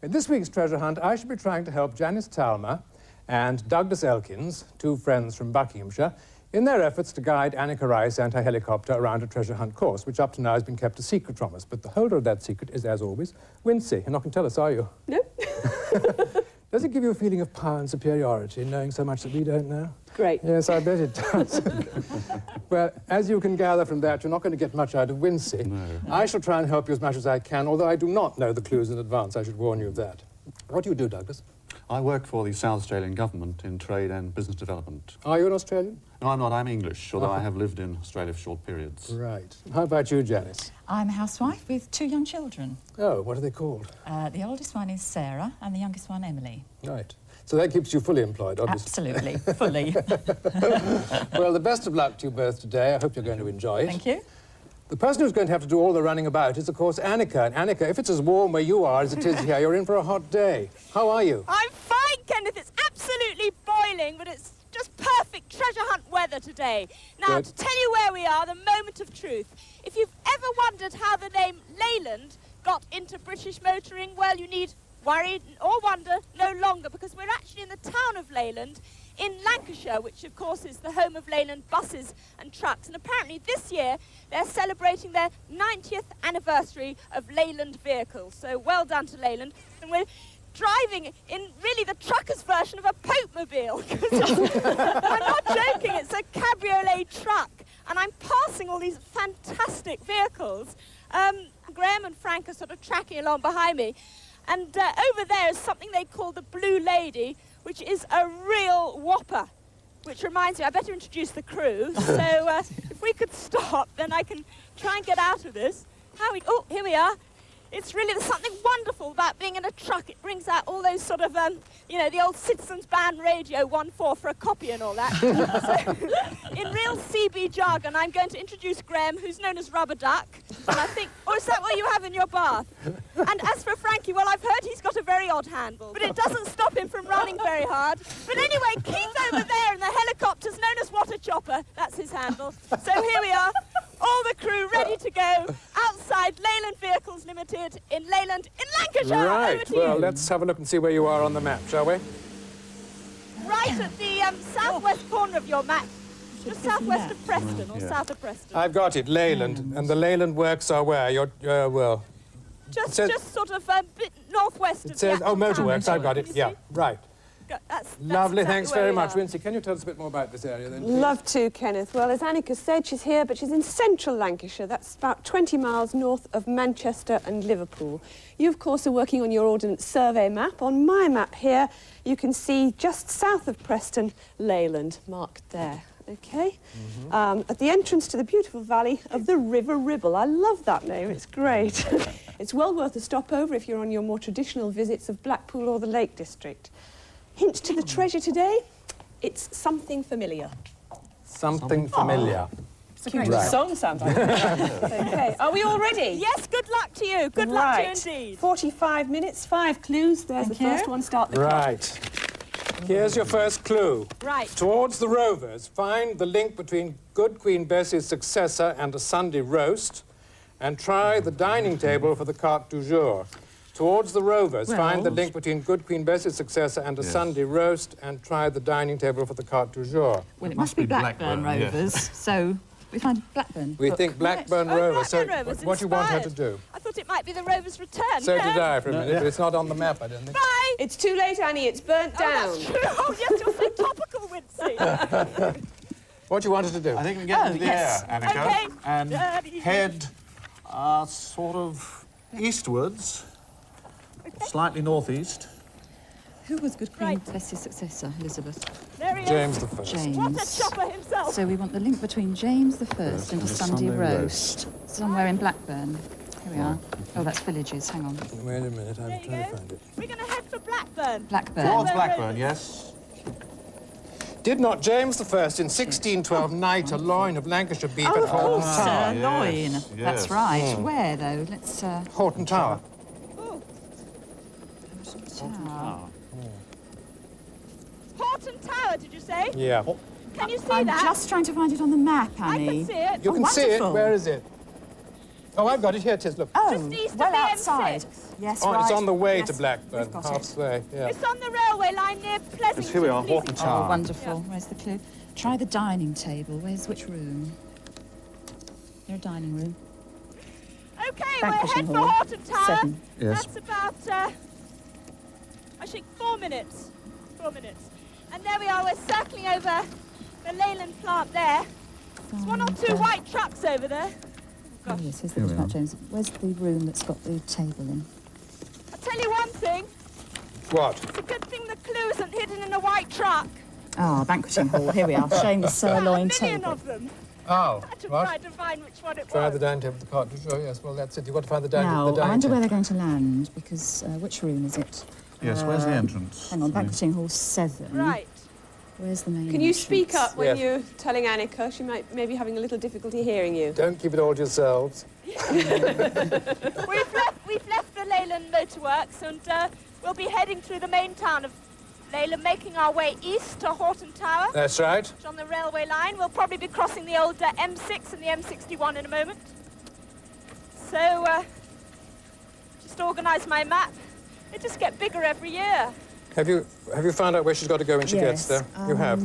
In this week's treasure hunt, I shall be trying to help Janice Talma and Douglas Elkins, two friends from Buckinghamshire, in their efforts to guide Anneka Rice and her helicopter around a treasure hunt course, which up to now has been kept a secret from us. But the holder of that secret is, as always, Wincy. You're not going to tell us, are you? No. Does it give you a feeling of power and superiority, knowing so much that we don't know? Great. Yes, I bet it does. Well, as you can gather from that, you're not going to get much out of Wincy. No. I shall try and help you as much as I can, although I do not know the clues in advance. I should warn you of that. What do you do, Douglas? I work for the South Australian government in trade and business development. Are you an Australian? No, I'm not. I'm English, although I have lived in Australia for short periods. Right. How about you, Janice? I'm a housewife with 2 young children. Oh, what are they called? The oldest one is Sarah and the youngest one, Emily. Right. So that keeps you fully employed, obviously. Absolutely, fully. Well, the best of luck to you both today. I hope you're going to enjoy it. Thank you. The person who's going to have to do all the running about is, of course, Anneka. And Anneka, if it's as warm where you are as it is here, you're in for a hot day. How are you? I'm fine, Kenneth. It's absolutely boiling, but it's just perfect treasure hunt weather today. Now, Good. to tell you where we are, the moment of truth. If you've ever wondered how the name Leyland got into British motoring, well, you need worry or wonder no longer, because we're actually in the town of Leyland in Lancashire, which of course is the home of Leyland buses and trucks. And apparently this year they're celebrating their 90th anniversary of Leyland vehicles. So well done to Leyland. And we're driving in really the trucker's version of a Pope-mobile. I'm not joking, it's a cabriolet truck. And I'm passing all these fantastic vehicles. Graham and Frank are sort of tracking along behind me. And over there is something they call the Blue Lady, which is a real whopper. Which reminds me, I better introduce the crew. So if we could stop, then I can try and get out of this. Oh, here we are. It's really, there's something wonderful about being in a truck. It brings out all those sort of, you know, the old Citizens Band radio 1-4 for a copy and all that. So, in real CB jargon, I'm going to introduce Graham, who's known as Rubber Duck. And I think, or is that what you have in your bath? And as for Frankie, well, I've heard he's got a very odd handle, but it doesn't stop him from running very hard. But anyway, Keith over there in the helicopter's known as Water Chopper. That's his handle. So here we are. All the crew ready to go outside Leyland Vehicles Limited in Leyland in Lancashire. Right. Over to Well, you. let's have a look and see where you are on the map, shall we? Right at the southwest corner of your map, just southwest of Preston, or south of Preston. I've got it, Leyland. And the Leyland works are where? Well... Just says- sort of a bit northwest of It says, the oh, actual motorworks, town. I've got it. Can you Yeah, see? right. That's Lovely, exactly thanks where very we much. are. Wincy, can you tell us a bit more about this area then, please? Love to, Kenneth. Well, as Anneka said, she's here, but she's in central Lancashire. That's about 20 miles north of Manchester and Liverpool. You, of course, are working on your Ordnance Survey map. On my map here, you can see just south of Preston, Leyland, marked there. OK? At the entrance to the beautiful valley of the River Ribble. I love that name, it's great. It's well worth a stopover if you're on your more traditional visits of Blackpool or the Lake District. Hint to the treasure today, it's something familiar. Something familiar. It's a great song, sounds like. OK, are we all ready? Yes, good luck to you. Good luck to you indeed. 45 minutes, 5 clues. There's the first one. Start the clock. Right. Here's your first clue. Right. Towards the Rovers, find the link between Good Queen Bessie's successor and a Sunday roast, and try the dining table for the carte du jour. Towards the Rovers, find the link between Good Queen Bessie's successor and a Sunday roast, and try the dining table for the carte du jour. Well, it must be Blackburn Rovers, so we find Blackburn. We think Blackburn Rovers. Blackburn So Rovers, what do you want her to inspired. do? I thought it might be the Rovers' return. So no. did I for a minute, but it's not on the map, I don't think. Bye. It's too late, Annie. It's burnt down. Oh, that's true. Oh, yes, you're so topical, Wincy. What do you want her to do? I think we can get into the yes. air, Anneka, Okay. and Daddy. head sort of eastwards, slightly northeast. Who was Good Queen Right. Bessie's successor, Elizabeth? There he is. James the First. James. What a chopper himself. So we want the link between James the First and a Sunday roast. Somewhere in Blackburn. Here we are. Oh, that's Villages. Hang on. Wait a minute, I'm There you trying to go. find it. We're going to head for Blackburn. Blackburn. Towards Blackburn, yes. Did not James the First in 1612 knight a loin of Lancashire beef at Oh, Horton Tower? sirloin. yes. That's right. Where, though? Let's... Horton Tower. Oh, Tower. Horton Tower, did you say? Yeah. Can you see I'm that? just trying to find it on the map, I Annie. can see it. You Oh, can see it. wonderful. Where is it? Oh, I've got it. Here it is, look. Oh, Just east of well the outside. M6. Yes, Oh, right. it's on the way Yes, to Blackburn, we've got it. halfway, yeah. It's on the railway line near Pleasant. Yes, here we are, Horton Oh, Tower. wonderful. Yeah. Where's the clue? Try the dining table. Which room? Your dining room. Okay, we're Banqueting head for hall. Horton Tower. 7. Yes. That's about, I think 4 minutes. 4 minutes. And there we are, we're circling over the Leyland plant there. There's one or two white trucks over there. Oh, yes, here's the Here we automat, are. James. Where's the room that's got the table in? I'll tell you one thing, What? it's a good thing the clue isn't hidden in a white truck. Ah, banqueting hall. Here we are, showing the About sirloin a million table. of them. Oh, I had to what? try to find which one it Try was. the dining table, the carte du jour, yes, well, that's it. You've got to find the dining Now, the I dining wonder where table. they're going to land, because which room is it? Yes, where's the entrance? Hang on, banqueting hall 7. Right. Where's the main Can you entrance? speak up when Yes. you're telling Anneka? She might be having a little difficulty hearing you. Don't keep it all to yourselves. We've left the Leyland Motorworks and we'll be heading through the main town of Leyland, making our way east to Horton Tower. That's right. It's on the railway line. We'll probably be crossing the old M6 and the M61 in a moment. So, just organise my map. They just get bigger every year. Have you found out where she's got to go when she gets Yes, there? You have.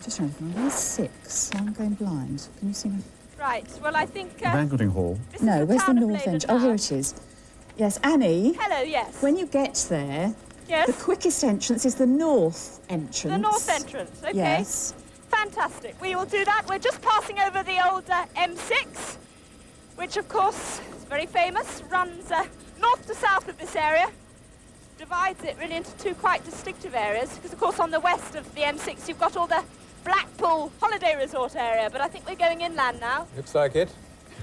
Just trying to find. Where's 6? I'm going blind. Can you see me? Right. Well, I think The banqueting hall. this No, is the where's the town of north Leyland entrance? Oh, here now. it is. Yes, Annie, Hello. Yes. when you get there, Yes. the quickest entrance is the north entrance. The north entrance. Okay. Yes. Fantastic. We will do that. We're just passing over the old M6, which, of course, is very famous. Runs north to south of this area. Divides it really into two quite distinctive areas, because of course on the west of the M6 you've got all the Blackpool holiday resort area, but I think we're going inland now. Looks like it.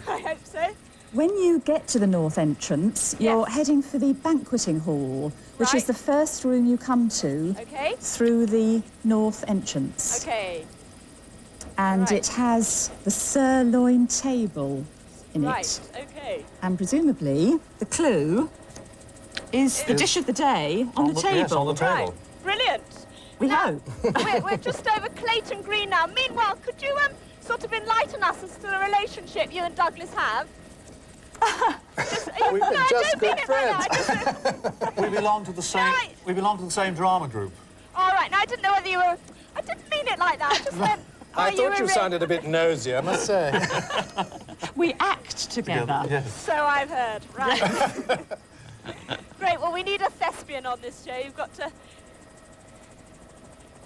I hope so. When you get to the north entrance, you're Yes. heading for the banqueting hall, which Right. is the first room you come to Okay. through the north entrance. Okay. And Right. it has the sirloin table in Right. it. Okay. And presumably the clue is the dish of the day on the table. Yes, on the table. Right. Brilliant. We Now, hope. we're just over Clayton Green now. Meanwhile, could you sort of enlighten us as to the relationship you and Douglas have? We've been I just don't mean good it like that. friends. I just- We belong to the same. Right. We belong to the same drama group. All right. Now I didn't know whether you were. I didn't mean it like that. I just meant. I thought you were sounded a bit nosy, I must say. We act together. Yes. So I've heard. Right. Great. Well, we need a thespian on this show. You've got to.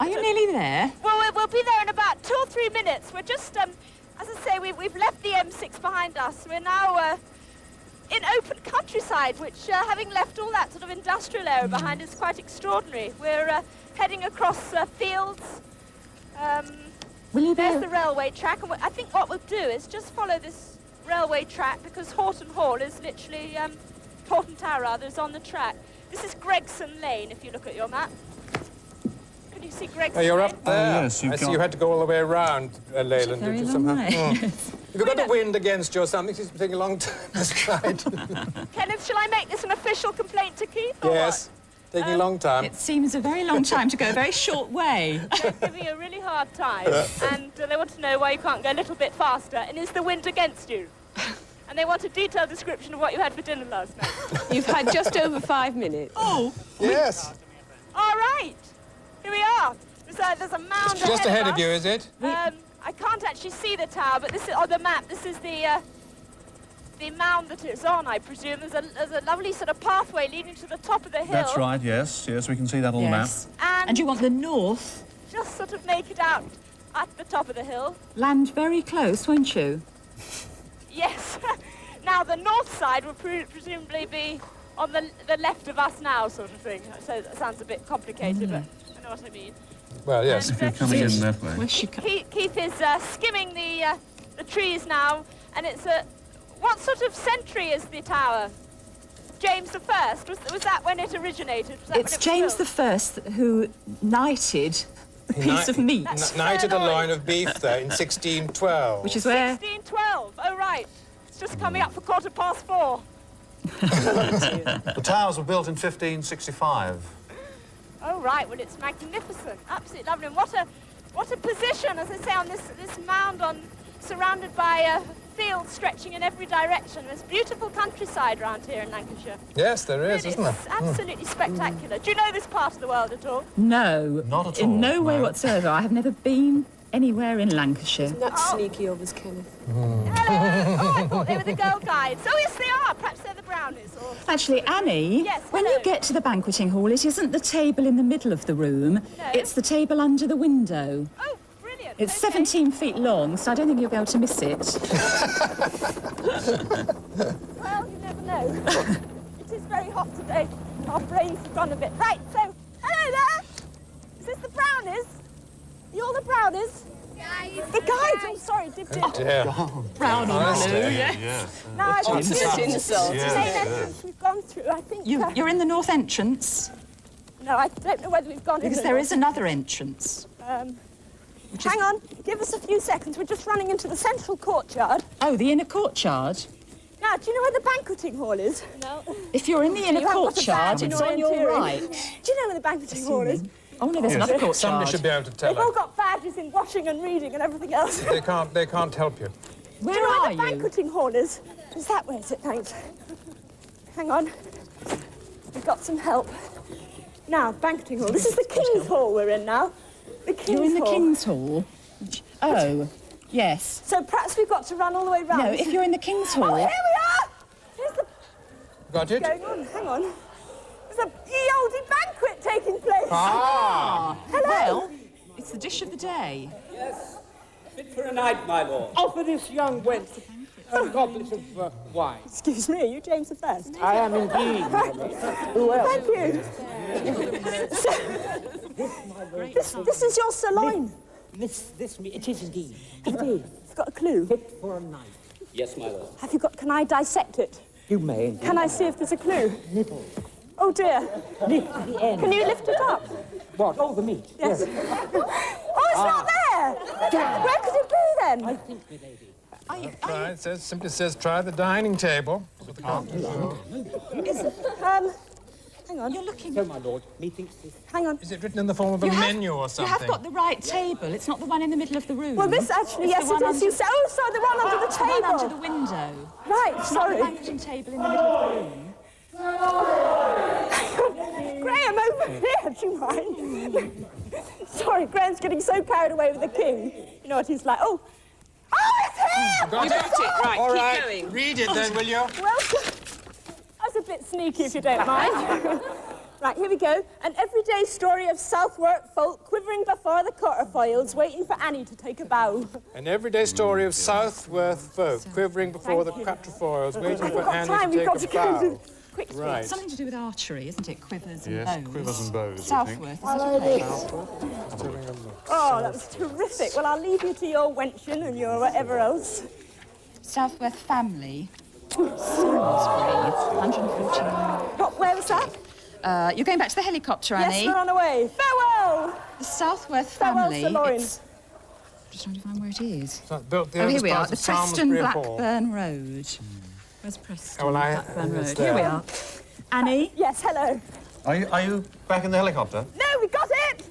Are you nearly there? Well, we'll be there in about 2 or 3 minutes. We're just, as I say, we've left the M6 behind us. We're now in open countryside, which, having left all that sort of industrial area behind, is quite extraordinary. We're heading across fields. Will you be? There's the railway track, and I think what we'll do is just follow this railway track, because Horton Hall is literally, Horton Tower rather, is on the track. This is Gregson Lane, if you look at your map. Can you see Gregson Oh, you're Lane? up there. yes, you I see can't- you had to go all the way around Leyland, Very did you, long somehow? way. Have you got the wind against you or something? It's taking a long time, this ride. Kenneth, shall I make this an official complaint to Keith, or Yes, taking a long time. It seems a very long time to go a very short way. what? They're giving you a really hard time, and they want to know why you can't go a little bit faster, and is the wind against you? And they want a detailed description of what you had for dinner last night. You've had just over 5 minutes. Oh, Yes. All right, here we are. There's a mound Just ahead of us. you, is it? I can't actually see the tower, but this is on the map. This is the mound that it's on, I presume. There's a lovely sort of pathway leading to the top of the hill. That's right. Yes, yes, we can see that on yes. And, And you want the north? just sort of make it out at the top of the hill. Land very close, won't you? Yes. Now the north side will presumably be on the left of us now, sort of thing. So that sounds a bit complicated, but I know what I mean. Well, yes. And, the map. If you're coming in that way. Where's she Keith is skimming the trees now, and it's a. What sort of century is the tower? James I. Was that when it originated? Was that It's when it was James built? I who knighted the piece of meat, Knighted a sirloin. loin of beef there in 1612. which is where 1612. Oh right. It's just coming up for 4:15. The towers were built in 1565. Oh right. Well, it's magnificent. Absolutely lovely. And what a position, as I say, on this mound on surrounded by fields stretching in every direction. There's beautiful countryside around here in Lancashire. Yes, there is, Really, isn't there? it's absolutely spectacular. Do you know this part of the world at all? No. Not at all, In no way no. whatsoever. I have never been anywhere in Lancashire. That's sneaky of us, Kenneth. Hello. Oh, I thought they were the Girl Guides. Oh, yes, they are. Perhaps they're the Brownies. Or... Actually, Annie, Yes, when hello. you get to the banqueting hall, it isn't the table in the middle of the room. No. It's the table under the window. Oh, brilliant. It's Okay. 17 feet long, so I don't think you'll be able to miss it. Well, you never know. It is very hot today. Our brains have gone a bit. Right, so, hello there. Is this the Brownies? You're the Brownies? The guides. I'm sorry, did Dear. Brown and blue, yeah. Yes. No, I got Just insult. the main entrance we've gone through. I think. You're in the north entrance, No, I don't know whether we've gone in. because or there not. is another entrance. Hang on, give us a few seconds. We're just running into the central courtyard. Oh, the inner courtyard. Now, do you know where the banqueting hall is? No. If you're in the inner You haven't got a courtyard, badge in it's on your orienteering. right. Do you know where the banqueting hall is? Oh, no, there's another courtyard. Somebody should be able to tell They've all her. got badges in washing and reading and everything else. They can't help you. Where Do you know are where the you? banqueting hall is? Is that where is it? Thanks. Hang on. We've got some help. Now, banqueting hall. This is the King's Hall we're in now. The King's You're in the Hall. King's Hall? Oh, yes. So perhaps we've got to run all the way round. No, if you're in the King's Oh, Hall... here we are! Here's the... Got it? going on? Hang on. There's a ye olde banquet taking place. Ah! Hello. Well, it's the dish of the day. Yes, fit for a night, my lord. Offer this young wench a goblet of wine. Excuse me, are you James the First? I am indeed, my lord. Who else? Thank you. This is your sirloin. It is indeed. You've got a clue. Fit for a night. Yes, my lord. Have you got? Can I dissect it? You may indeed. Can I see if there's a clue? Nibble. Oh dear. Lift the end. Can you lift it up? What? Oh, the meat. Yes. Oh, it's not there. Where could it be I then? think, my lady. Try. It simply says try the dining table. Hang on. You're looking... So, my lord, methinks this... Hang on. Is it written in the form of a You have- menu or You something? have got the right table. It's not the one in the middle of the room. Well, this actually, It's yes, the it one is. You under- say, oh, sorry, the one under the the one under table. the window. Right, It's not the sorry. banqueting table in the middle of the room. Graham, over here, do you mind? Sorry, Graham's getting so carried away with the king. You know what he's like? Oh, it's here! Got it? Right, All keep right. going. Read it then, will you? Welcome. That's a bit sneaky, if you don't mind. Right, here we go. An everyday story of Southwark folk quivering before the quarterfoils, waiting for Annie to take a bow. An everyday story of Southworth folk quivering before the Thank you. quatrefoils, waiting We've for got Annie time, to we've got to take a go bow. quick speed. Right. Something to do with archery, isn't it? Quivers and Yes, bows. quivers and bows, I think. Southworth, is it a place? Oh, that was terrific. Well, I'll leave you to your wenching and your whatever else. Southworth family. Salisbury, 149. What, where was that? You're going back to the helicopter, Annie. Yes, we're on our way. Farewell! The Southworth Farewell, family. sirloin. It's... Just trying to find where it is. So built the Oh, here oldest we are. part The of Preston Salisbury Hall. Blackburn Road. Where's Preston Oh, well, Blackburn it's Road? there. Here we are. Annie? Yes, hello. Are you back in the helicopter? No, we got it!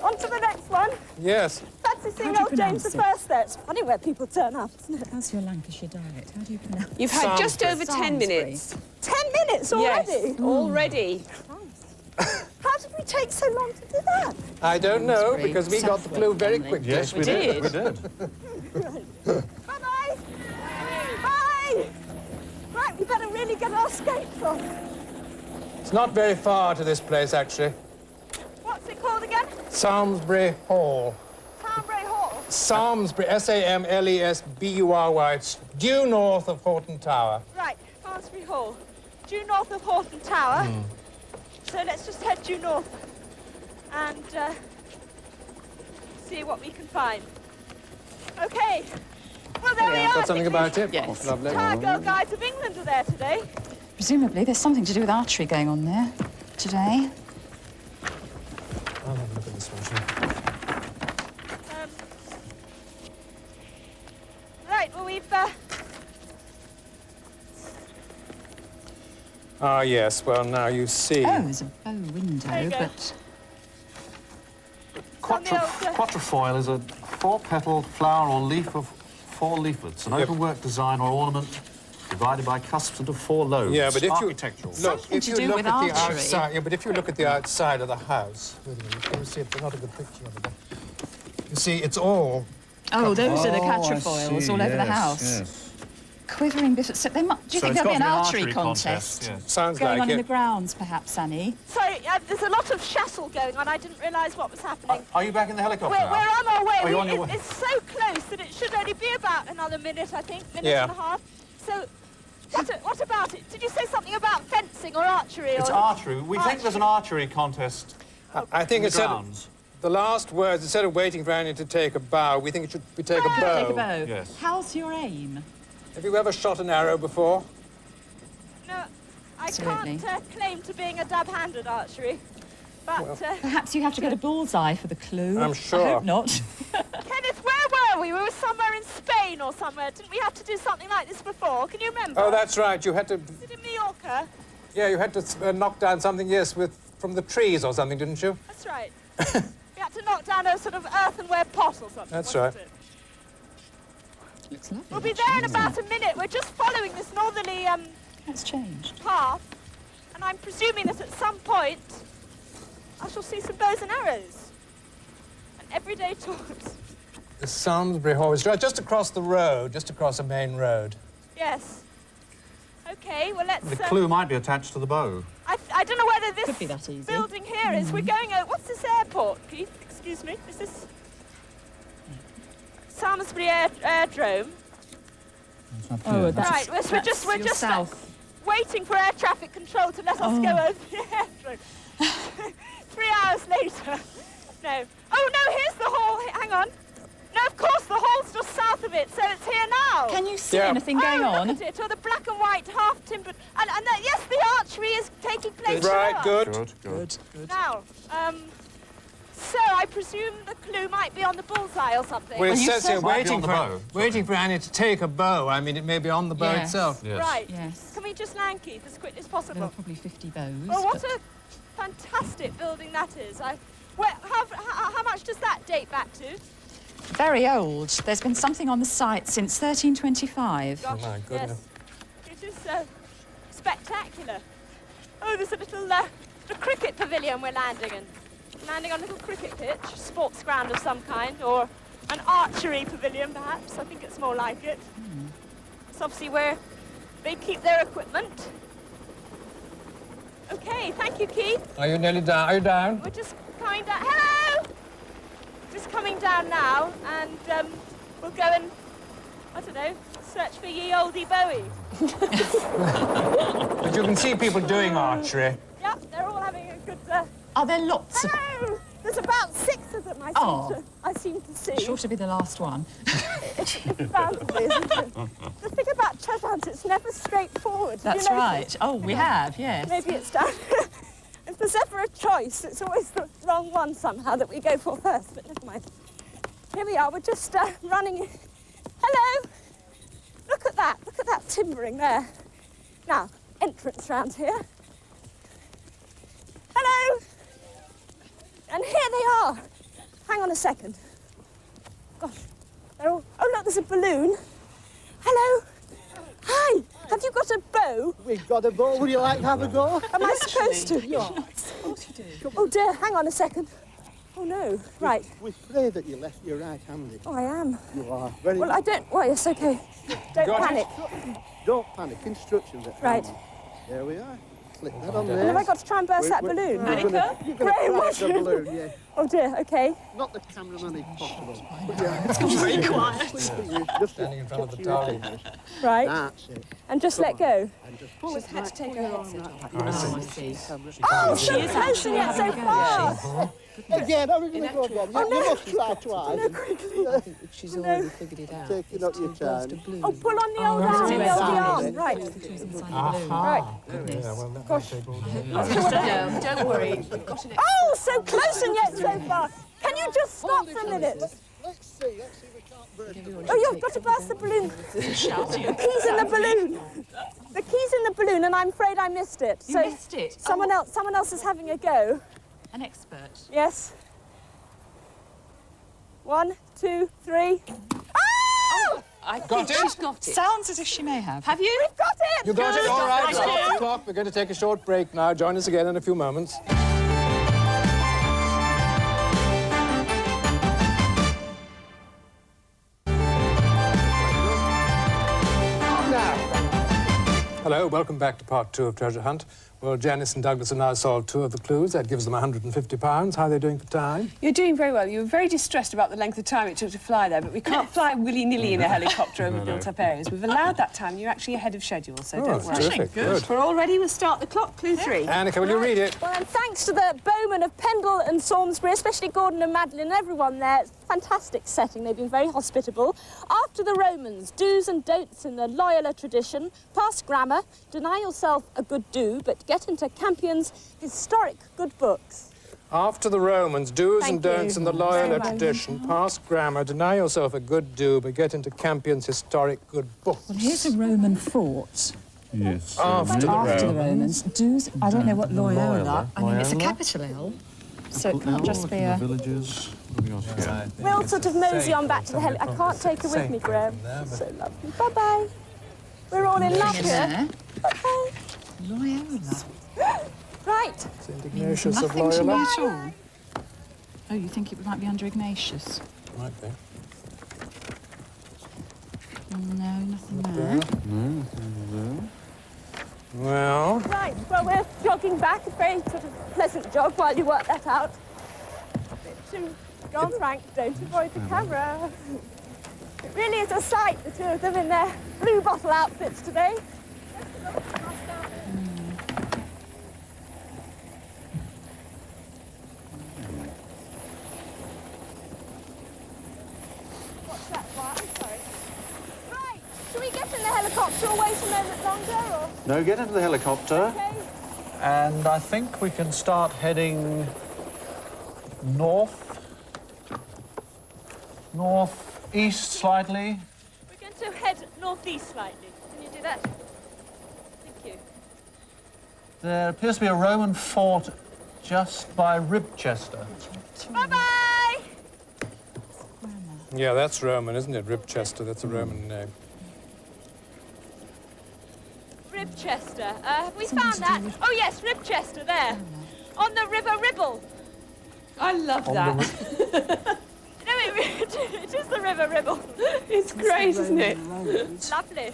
On to the next one. Yes. Fancy seeing How old do you James the pronounce First there. It's funny where people turn up, isn't it? How's your Lancashire dialect? How do you pronounce it? You've had just over 10 Salisbury. minutes. 10 minutes already? Yes, already. How did we take so long to do that? I don't know, Salisbury, because we got the clue very Southworth quickly. Yes, we did. We did. Bye-bye. Bye. Right, we better really get our skates on. It's not very far to this place, actually. What's it called again? Samlesbury Hall. Townbury Hall. Samlesbury, S-A-M-L-E-S-B-U-R-Y. It's due north of Horton Tower. Right, Malmesbury Hall. Due north of Horton Tower. So let's just head due north and see what we can find. Okay. Well, there we are. Got something about it? Yes. Lovely. Entire Girl Guides of England are there today. Presumably there's something to do with archery going on there today. I'll have a look at this one, shall Right, well, we've... Ah, yes. Well, now you see. Oh, there's a bow window, There you go. but... Quite on the old... Quatrefoil is a 4-petaled flower or leaf of 4 leaflets, an openwork design or ornament divided by cusps into 4 lobes. Yeah, but if architectural. Look, if you look at the archery. outside... Yeah, but if you look at the outside of the house... Wait a minute, let me see if there's not a good picture of it. You see, it's all... Oh, those are the quatrefoils all over the house. Yes. Quivering bit. So do you think there'll be an archery contest? Yes. Sounds Going like on in it. the grounds, perhaps, Annie? Sorry, there's a lot of shuffle going on. I didn't realise what was happening. Are you back in the helicopter We're now? on our way. Are you on your way? It's so close that it should only be about another minute, I think, minute Yeah. and a half. So, what about it? Did you say something about fencing or archery? It's or... archery. We think there's an archery contest I think in it the said... grounds. The last words, instead of waiting for Annie to take a bow, we think it should be take a bow. Take a bow. Yes. How's your aim? Have you ever shot an arrow before? No, I Absolutely. can't claim to being a dab-handed archery. But, Perhaps you have to get a bullseye for the clue. I'm sure. I hope not. Kenneth, where were we? We were somewhere in Spain or somewhere. Didn't we have to do something like this before? Can you remember? Oh, that's right. You had to... Was it in Mallorca? Yeah, you had to knock down something, yes, from the trees or something, didn't you? That's right. We had to knock down a sort of earthenware pot or something. That's wasn't right. it? Looks lovely. We'll be there in about a minute. We're just following this northerly That's changed. path, and I'm presuming that at some point I shall see some bows and arrows and everyday talks. The Salisbury Hall is right just across the road, just across the main road. Yes. Okay, well, let's... The clue might be attached to the bow. I don't know whether this Could be that easy. building here is... We're going... What's this airport, Keith? Excuse me. Is this... Salisbury Airdrome? Oh, that's, Right, we're just south. waiting for air traffic control to let us go over the airdrome. 3 hours later. No. Oh, no, here's the hall. Hang on. No, of course, the hall's just south of it, so it's here now. Can you see Yeah. anything going on? Look at it, or the black and white half-timbered... And yes, the archery is taking place Right, now. good. Good. Now, so I presume the clue might be on the bullseye or something. Well, it you says said- here, Might be on the bow. waiting for Annie to take a bow. I mean, it may be on the bow Yes. itself. Yes. Right. Yes. Can we just land, Keith, as quickly as There are possible? probably 50 bows. Well, what but- a fantastic building that is. How much does that date back to? Very old. There's been something on the site since 1325. Gosh, my goodness. Yes. It is spectacular. Oh, there's a little the cricket pavilion we're landing in. Landing on a little cricket pitch, sports ground of some kind, or an archery pavilion, perhaps. I think it's more like it. It's obviously where they keep their equipment. Okay, thank you, Keith. Are you nearly down? Are you down? We're just coming down. Hello! Just coming down now, and we'll go and, I don't know, search for ye oldie Bowie. But you can see people doing archery. Yeah, they're all having a good... Are there lots of... Hello! There's about 6 of them, I seem to see. Sure to be the last one. It's bound to be, isn't it? The thing about treasure hunt, it's never straightforward. Have you That's right. noticed? Oh, we have, yes. Maybe it's down. If there's ever a choice, it's always the wrong one somehow that we go for first, but never mind. Here we are, we're just running in. Hello! Look at that timbering there. Now, entrance round here. Hello! And here they are. Hang on a second. Gosh, they're all... Oh, look, there's a balloon. Hello. Hi, have you got a bow? We've got a bow. Would you like to have a go? Am I supposed to? Yes. Oh dear, hang on a second. Oh no, right. We pray that you left your right-handed. Oh, I am. You are very... Well, I don't... Well, yes, OK. Don't Got it. panic. Don't panic. Instructions at Right. hand. There we are. Click that on And there. have I got to try and burst that balloon? You're going to crash the balloon, yeah. Oh dear, OK. Not the cameraman if possible. But yeah. It's very quiet. Just Standing in front of the target. Right. That's it. And just let go. And just pull it Had to take her headset off. Oh, I see. Oh, so close and yet so far. Again, are we going to go again? Oh, no. You must try twice. She's already figured it out. Taking up your time. Oh, pull on the old arm, the old arm. Right. Right. Yeah, well, that Gosh. might take all day. No, don't worry. We've got an Oh, so close and yet so far. Can you just stop for a minute? Let's see if we can't burn it. Oh, you've got to burst the balloon. The key's in the balloon. The key's in the balloon, and I'm afraid I missed it. You So missed it. someone else is having a go. An expert. Yes. 1, 2, 3. Oh! I Got think it? she's got it. Sounds as if she may have. Have you? We've got it! You got it? All right, Thank stop you. the clock. We're going to take a short break now. Join us again in a few moments. Hello, welcome back to part 2 of Treasure Hunt. Well, Janice and Douglas have now solved 2 of the clues. That gives them £150. How are they doing for time? You're doing very well. You were very distressed about the length of time it took to fly there, but we can't fly willy-nilly in a helicopter over built-up areas. We've allowed that time. You're actually ahead of schedule, so don't worry. Terrific. Good. We're all ready. We'll start the clock. Clue 3. Anneka, will you read it? Well, and thanks to the bowmen of Pendle and Salisbury, especially Gordon and Madeline and everyone there, it's a fantastic setting. They've been very hospitable. After the Romans, do's and don'ts in the Loyola tradition, pass grammar, deny yourself a good do, but get into Campion's historic good books. After the Romans, do's and don'ts in the Loyola Very tradition, pass grammar, deny yourself a good do, but get into Campion's historic good books. Well, here's a Roman fort. Yes. After the After the Romans. Do's, I don't know what Loyola. I mean, it's a Loyola? capital L, so it can't just be a... Villages. What have we got here? We'll sort of mosey on back to the heli. I can't take her with me, Graham. So lovely. Bye-bye. We're all in love here. There. Bye-bye. Loyola. Right. St. Ignatius of Nothing to me Loyola. at all. Oh, you think it might be under Ignatius? Might be. No, nothing there. Well, Right. Well, we're jogging back. A very sort of pleasant jog while you work that out. Go on, Frank. Don't avoid the camera. It really is a sight, the 2 of them in their blue bottle outfits today. What's that? What? I'm sorry. Right. Shall we get in the helicopter or wait a moment longer, or...? No, get into the helicopter. Okay. And I think we can start heading northeast slightly. We're going to head northeast slightly. Can you do that? Thank you. There appears to be a Roman fort just by Ribchester. Bye-bye! yeah, that's Roman, isn't it? Ribchester, that's a Roman name. Ribchester. Have we found that? Oh, yes, Ribchester, there. On the River Ribble. I love that. No, it is the River Ribble. It's great, isn't it? Lovely.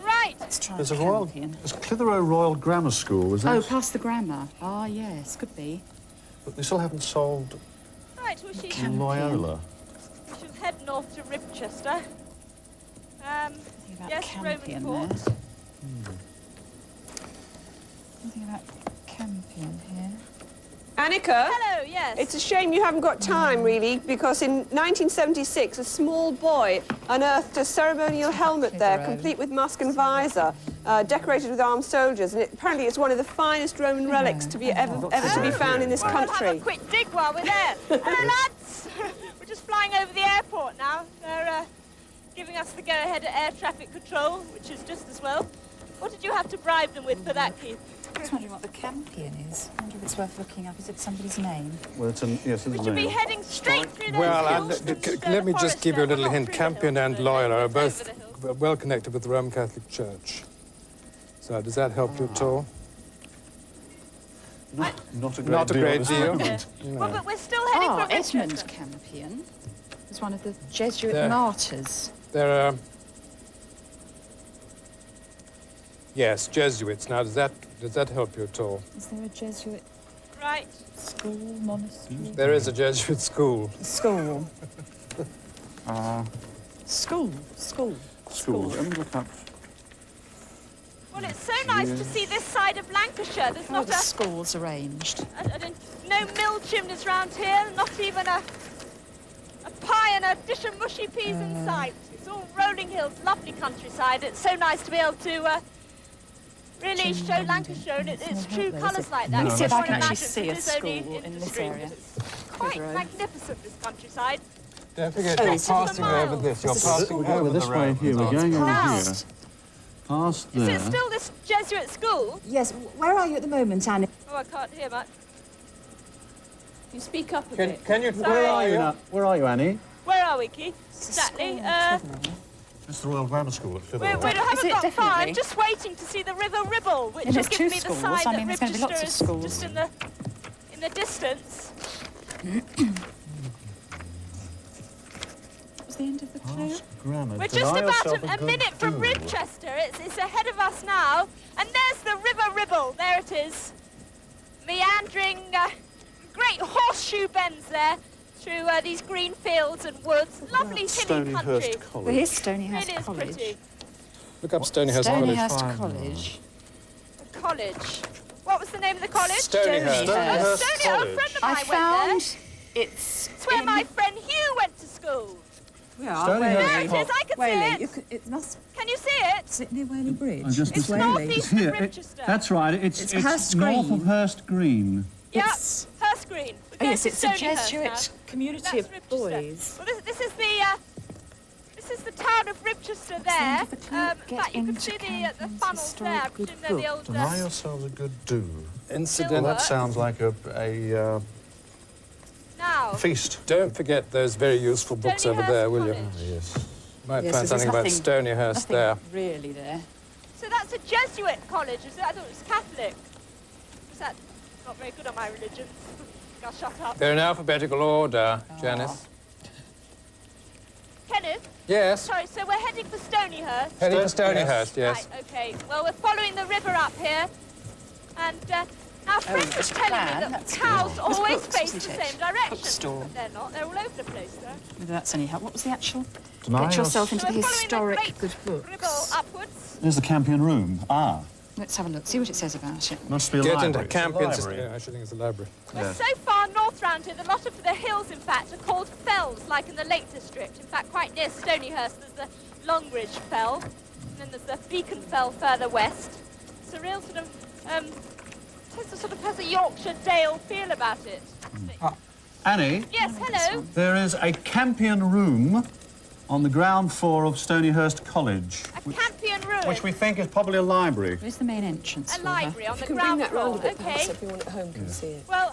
Right. Let's try There's the a Royal... Campion. There's Clitheroe Royal Grammar School, is there? Oh, past the grammar. Ah, yes, could be. But we still haven't solved Right, we should Campion. Loyola. head north to Ribchester. Something about Yes, Campion Roman there. fort. Something about Campion here. Annika? Hello, yes. It's a shame you haven't got time, really, because in 1976, a small boy unearthed a ceremonial helmet there, Clitheroe. complete with mask and visor, decorated with armed soldiers, and apparently it's one of the finest Roman relics to be ever to be found in this Well, we'll have a country. quick dig while we're there. Hello, lads. We're just flying over the airport now. They're giving us the go-ahead at air traffic control, which is just as well. What did you have to bribe them with for that, Keith? I was wondering what the Campion is. I wonder if it's worth looking up. Is it somebody's name? Well, it's an... Yes, We it's should be name. heading straight through those Well, hills. let me just Forest give you a there. little Well, hint. not through the Campion hills, and though. Loyola are It's both over the hills. well connected with the Roman Catholic Church. So does that help you at all? Not a great Not a deal. great this deal. moment. Well, but we're still heading Ah, for Edmund Ribchester. Campion was one of the Jesuit There. martyrs. There are... Yes, Jesuits. Now, does that help you at all? Is there a Jesuit Right. school, monastery? There is a Jesuit school. School. School. School. Let me look up. Well, it's so nice to see this side of Lancashire. There's How are not the schools arranged? no mill chimneys round here, not even a pie and a dish of mushy peas in sight. It's all rolling hills, lovely countryside. It's so nice to be able to really show Lancashire in its true colours like that. Let me You see if I can't can actually imagine see a it is only school in this industry, area. but it's quite Clitheroe. magnificent, this countryside. Don't forget, Oh, you're it's just passing a mile. over this. You're We're passing going over this the way road. here. We're going over here. Past. Past Is there. it still this Jesuit school? Yes. Where are you at the moment, Annie? Oh, I can't hear much. You speak up a bit. Can you... Where are you now? Where are you, Annie? Where are we, Keith? Exactly. It's the Royal Grammar School at We Clitheroe. haven't got far. I'm definitely? just waiting to see the River Ribble, which And will there's give two me the schools. sign I mean, that there's going to be lots Ribchester of is schools. just in the distance. What's the end of the clue? Grammar. We're just Deny about yourself a good minute from do. Ribchester. It's ahead of us now. And there's the River Ribble. There it is. Meandering, great horseshoe bends there through these green fields and woods. Lovely hilly country. Stonyhurst Well, College. here's Stonyhurst Really is College. pretty. Look up Stonyhurst College. Stonyhurst College. The college. What was the name of the college? Stonyhurst. Oh, Stonyhurst Stony. Oh, a College. friend of I mine went there. found it's It's where my friend Hugh went to school. Stonyhurst There it College. is. I can see it. It must Can you see it? sit near Whaley Bridge. It's northeast of Here, Ribchester. that's right. It's Hurst north Green. of Hurst Green. Yep, it's- Hurst Green. We're Oh, going yes, to it's a Stonyhurst Jesuit now. community That's of Ribchester. boys. Well, this is the town of Ribchester there. end of the clue? In Get fact, you can into see the Campion's funnels there. I historic presume good they're the book. old... Deny yourselves a good do. Well, Incident. that sounds like a Now, feast. Don't forget those very useful books over there, will you? College. Yes. Might Yes, find so something about there's Stonyhurst nothing there. really there. So that's a Jesuit college, is it? I thought it was Catholic. Was that not very good on my religion? I'll shut up. They're in alphabetical order, Janice. Kenneth? Yes. Sorry, so we're heading for Stonyhurst. Heading for Stonyhurst, yes. Right, okay. Well, we're following the river up here. And now, friend was there's a telling plan, me that that's cows good. always There's face books, the isn't it? same direction. Bookstore. But they're not. They're all over the place, though. Whether that's any help. What was the actual? Deny Get yourself yourself. into the So we're following historic the good great books. Ribble upwards. There's the Campion Room. Ah. Let's have a look. See what it says about it. Must be a Get library. into It's a Campion's... library. Yeah, I should think it's a library. We're so far north round here that a lot of the hills, in fact, are called fells, like in the Lake District. In fact, quite near Stonyhurst, there's the Longridge Fell, and then there's the Beacon Fell further west. It's a real sort of, has a Yorkshire Dale feel about it. Annie, Yes, hello. there is a Campion Room on the ground floor of Stonyhurst College, A Campion ruin. which we think is probably a library. Where's the main entrance? A for her? library on You the can bring ground that round floor. a bit, perhaps, Okay. so everyone at home can see it. Well,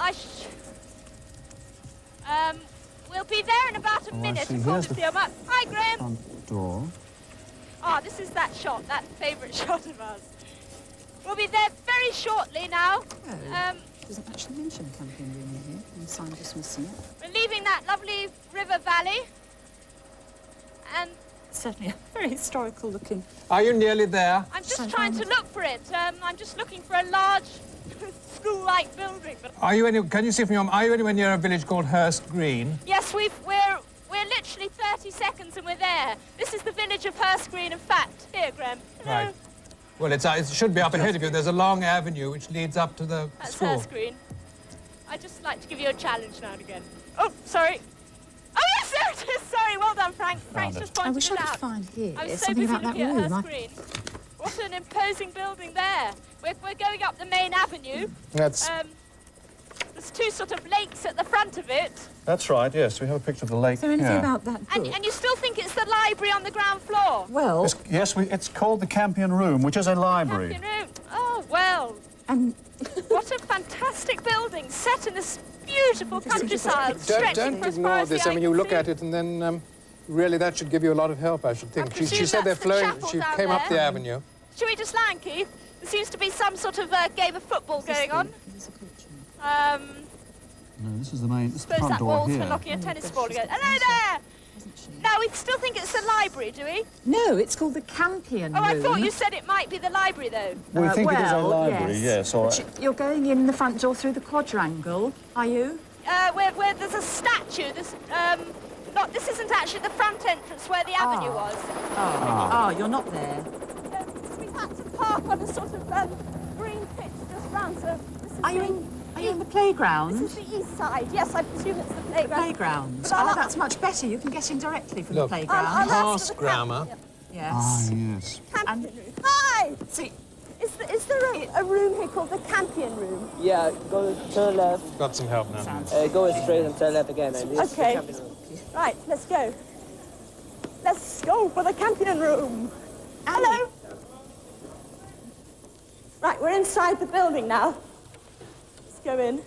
we'll be there in about a Oh, I minute, see. according Here's to the your map. Hi, Graham. Front door. Ah, this is that shot, that favourite shot of ours. We'll be there very shortly now. Doesn't actually mention Campion Room in here. And sign just missing it. We're leaving that lovely river valley. And Certainly a very historical looking. Are you nearly there? I'm just trying to look for it. I'm just looking for a large school-like building. But Are you any... Can you see from your... Are you anywhere near a village called Hurst Green? yes, we're literally 30 seconds and we're there. This is the village of Hurst Green, in fact. Here, Graham. Hello. Right. Well, it should be up ahead of you. There's a long avenue which leads up to the That's school. Hurst Green. I'd just like to give you a challenge now and again. Oh, sorry. Oh, yes, there it is. Sorry, well done, Frank. Frank's just I pointed wish it I out. could find here I was so something busy about that looking at room. Hurst Green. What an imposing building there. We're going up the main avenue. That's... There's two sort of lakes at the front of it. That's right, yes. We have a picture of the lake Is there anything here. about that book? And you still think it's the library on the ground floor? Well, Yes, it's called the Campion Room, which is a library. Campion Room. Oh, well. and What a fantastic building set in this beautiful countryside. stretching Don't for as far ignore as the this. eye I mean, you can look see. at it and then really that should give you a lot of help, I should think. I She said presume they're that's the flowing... chapel She down came up there. the avenue. Should we just land, Keith? There seems to be some sort of game of football going on. No, this is the main... This is the Suppose front that door wall's for here. knocking a tennis ball again. Hello there! No, we still think it's the library, do we? no, it's called the Campion Oh, Room. I thought you said it might be the library, though. We think it is a well, library, yes. Or You're going in the front door through the quadrangle, are you? Where there's a statue. This isn't actually the front entrance where the avenue was. Oh, you're not there. We had to park on a sort of green pitch just round. So this is Are you in the playground? This is the east side. Yes, I presume it's the playground. Playground. But I'll- Oh, that's much better. You can get in directly from Look. the playground. I'll ask Past for the grammar. Yes. Ah, yes. Campion room. Hi! See, Is there a room here called the Campion Room? Yeah, go to the left, Got some help now. go straight and turn left again. And it's the Okay. camping room. Right, let's go. Let's go for the Campion Room. Hello? Right, we're inside the building now. Let's go in.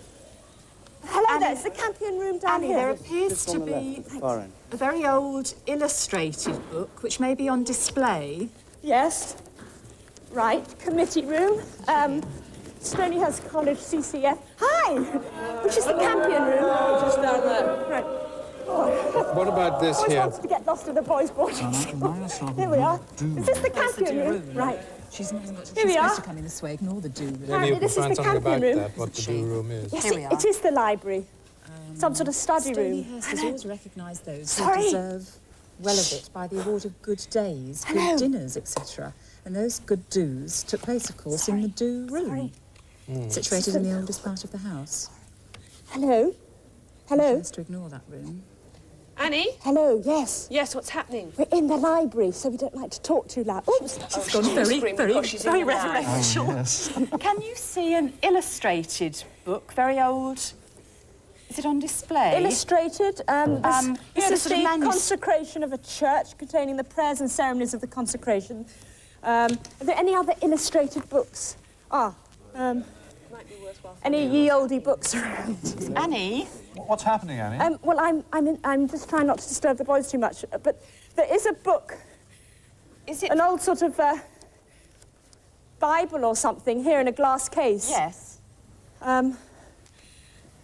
Hello there, it's the Campion room down Annie, here. there appears to be a very old illustrated book which may be on display. Yes. Right, committee room. Stonyhurst College CCF. Hi! Which is the Campion room. Just down there. Right. What about this Always here? wanted to get lost in the boys' boarding school. Here we are. Is this the Campion room? Right. She's supposed to come in this way. Ignore the do room. Maybe you can this is find the something about Campion room. that, what the do room is. Yes, Here we are. it is the library. Some sort of study room. Stonyhurst has always recognised those Sorry. who deserve well of it by the award of good days, good dinners, etc. And those good do's took place, of course, in the do room, situated in the oldest part of the house. Hello? Hello? She has to ignore that room. Annie? Hello, yes. Yes, what's happening? We're in the library, so we don't like to talk too loud. Oops! She's gone very reverential. Yes. Can you see an illustrated book, very old? Is it on display? Illustrated. This is sort the of consecration of a church containing the prayers and ceremonies of the consecration. Are there any other illustrated books? Any ye olde books around? Annie? What's happening, Annie? Well, I'm just trying not to disturb the boys too much, but there is a book. Is it an old sort of Bible or something here in a glass case? Yes.